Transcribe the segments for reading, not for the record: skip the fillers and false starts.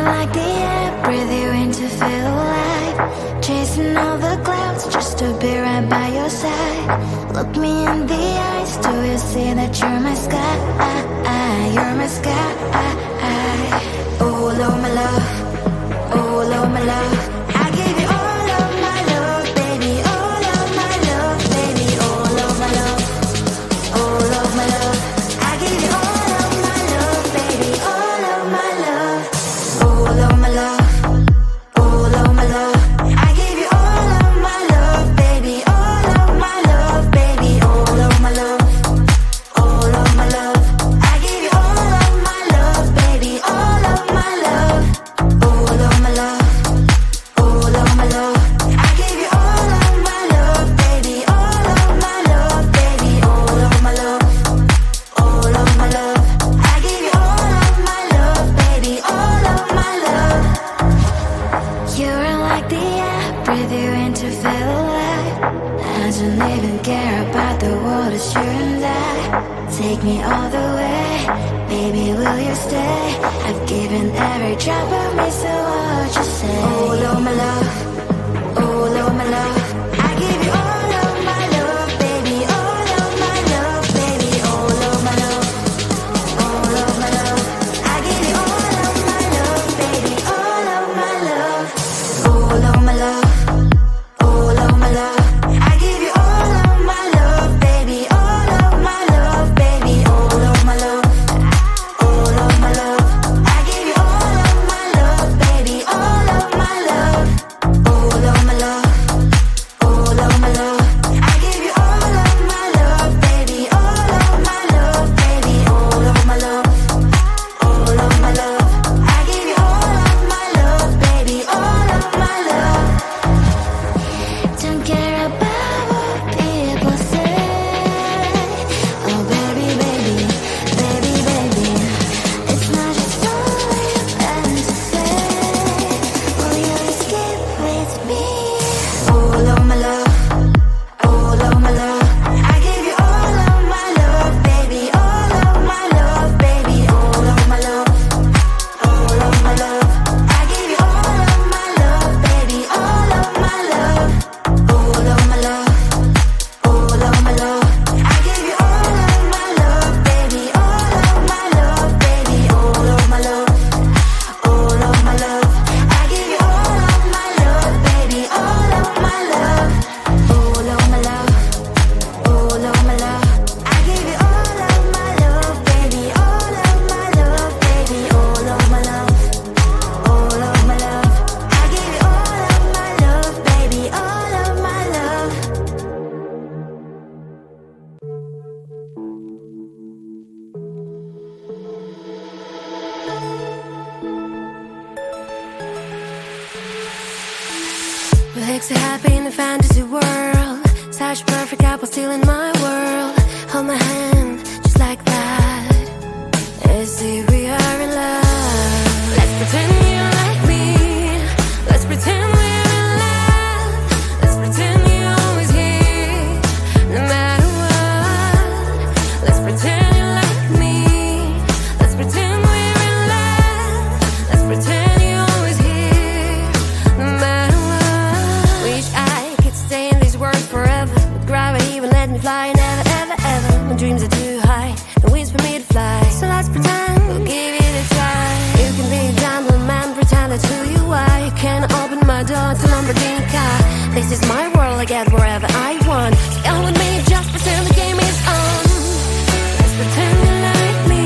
like the air, breathe you in to feel alive. Chasing all the clouds just to be right by your side. Look me in the eyes, do you see that you're my sky? You're my sky. Oh, Lord, my love. Oh, Lord, my love. I give you all of my love, baby. All of my love, baby. All of my love. All of my love. I give you all of my love, baby. All of my love. All of my love. All of my love. I give you all of my love, baby. All of my love, baby. All of my love. All of my love. I give you all of my love, baby. All of my love. All of my love. All of my love. I give you all of my love, baby. All of my love, baby. All of my love. All of my love. I give you all of my love, baby. All of my love. You're like the air, breathe you in to feel alive. I don't even care about the world, it's you and I. Take me all the way, baby, will you stay? I've given every drop of me, so what you say? Oh, Lord, my love. Oh, Lord, my love. I give you all of my love, baby. All of my love, baby. All of my love. All of my love. I give you all of my love, baby. All of my love. All of my love. All of my love. I give you all of my love, baby. All of my love, baby. All of my love. All of my love. I give you all of my love, baby. All of my love. All of my love. All of my love. I give you all of my love, baby. All of my love, baby. All of my love. All of my love. I give you all of my love, baby. All of my love. Don't care about what people say. Oh, baby, baby, baby, baby. It's not just all you plan to say. Will you escape with me? All of my love. All of my love. I give you all of my love, baby. All of my love, baby. All of my love. All of my love. I give you all of my love, baby. All of my love. All of my love. All of my love. I give you all of my love, baby. All of my love, baby. All of my love. All of my love. I give you all of my love, baby. All of my love. All of my love. All of my love. I give you all of my love, baby. All of my love, baby. All of my love. All of my love. I give you all of my love, baby. All of my love. We look so happy in a fantasy world. Such a perfect couple still in my world. Hold my hand just like that. And see we are in love. Let's pretend you like me. Let's pretend we're in love. Let's pretend you're always here, no matter what. Let's pretend you like me. Let's pretend we're in love. Let's pretend you're always here, no matter what. Wish I could stay in this world forever, but gravity won't let me fly. Never, ever, ever. My dreams are too high, no wings for me to fly. So let's pretend we'll give it a try. You can be a gentleman, pretend that's who you are. You can open my door to Lamborghini car. This is my world, I get wherever I want. So come with me, just pretend the game is on. Let's pretend you like me.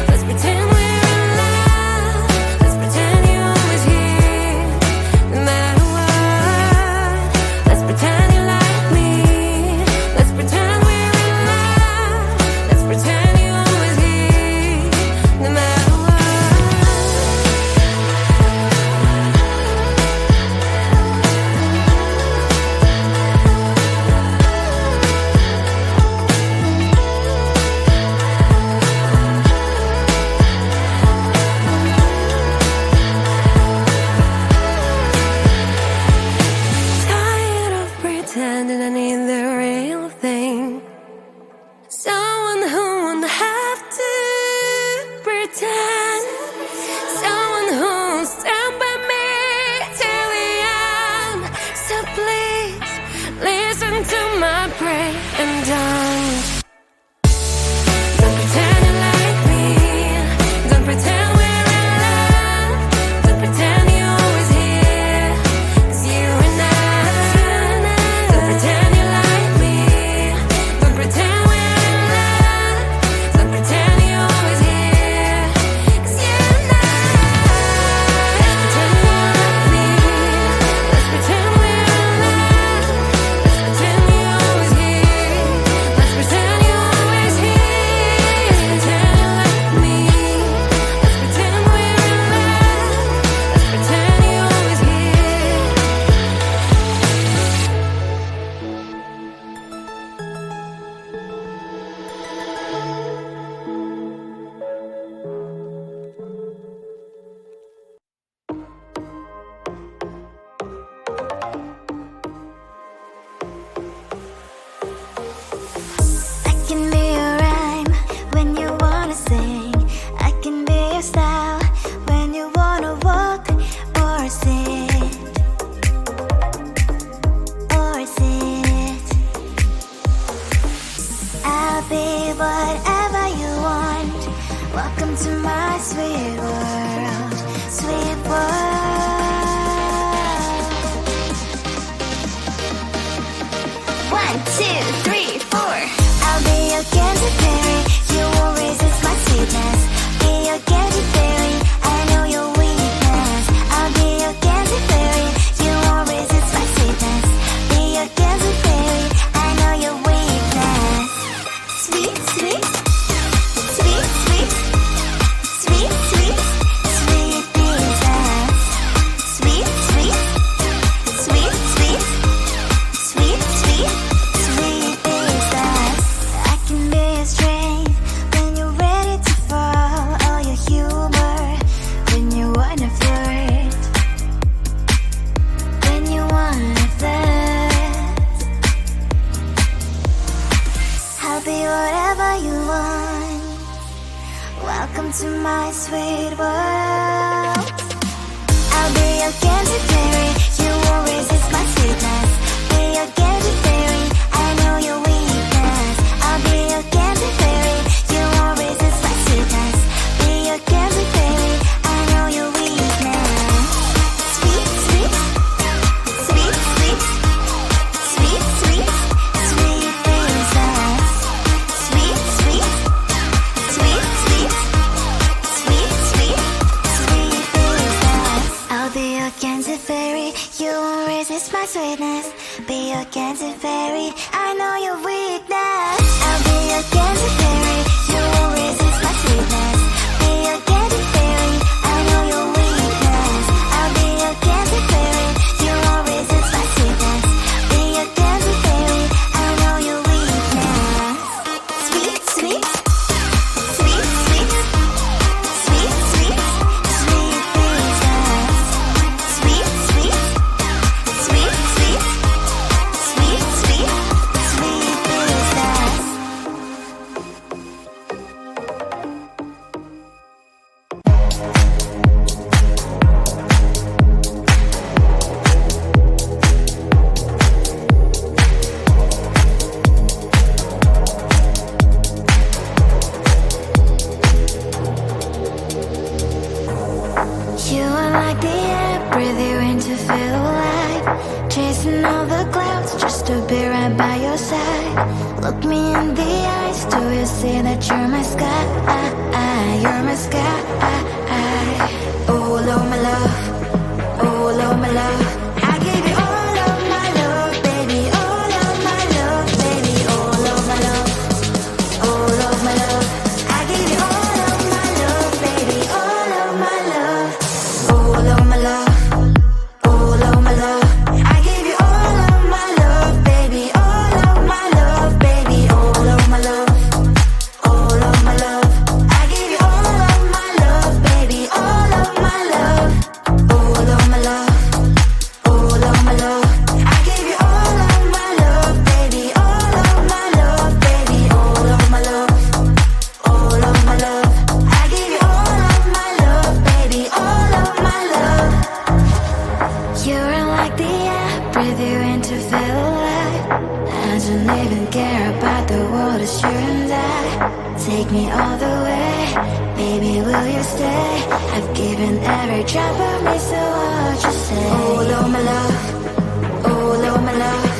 Let's pretend we're in love. Let's pretend you're always here, no matter what. Let's pretend you like me. Let's pretend we're in love. Let's pretend you're always here, no matter what. sweet world, sweet world. 1, 2, 3, 4. I'll be your candy fairy. You won't resist my sweetness. Be your candy fairy. I know your weakness. I'll be your candy fairy. You won't resist my sweetness. Be your candy fairy. I know your weakness. Sweet, sweet, sweet, sweet, sweet, sweet, sweet princess. Sweet, sweet, sweet, sweet, sweet, sweet, sweet princess. I can be your strength when you're ready to fall. All your humor when you wanna flirt. When you wanna flirt. I'll be whatever you want. Welcome to my sweet world. I'll be your candy fairy. You won't resist my sweetness. Be your candy fairy. I know your weakness. I'll be your candy fairy. You won't resist my sweetness. Be your candy fairy. I know your weakness. Sweet, sweet, sweet, sweet, sweet, sweet, sweet princess. Sweet, sweet, sweet, sweet, sweet, sweet, sweet princess. I'll be your candy fairy. You won't resist my sweetness. Be your candy fairy. I know your weakness. I'll be your candy fairy. You won't resist my sweetness. Be your candy fairy. I know your weakness. I'll be your candy fairy. You won't resist my sweetness. Be your candy fairy. I know your weakness. Sweet, sweet, sweet, sweet, sweet, sweet, sweet princess. Sweet, sweet, sweet, sweet, sweet, sweet, sweet princess. You are like the air, breathe you in to feel alive. Chasing all the clouds just to be right by your side. Look me in the eyes, do you see that you're my sky? You're my sky. Oh, Lord, my love. Oh, Lord, my love. I give you all of my love, baby. All of my love, baby. All of my love. All of my love. I give you all of my love, baby. All of my love. All of my love. All of my love. I give you all of my love, baby. All of my love, baby. All of my love. All of my love. I give you all of my love, baby. All of my love. All of my love. All of my love. I give you all of my love, baby. All of my love, baby. All of my love. All of my love. I give you all of my love, baby. All of my love. You're like the air, breathe you in to feel alive. I don't even care about the world, it's you and I. Take me all the way, baby, will you stay? I've given every drop of me, so what you say? Oh, Lord, my love. Oh, Lord, my love.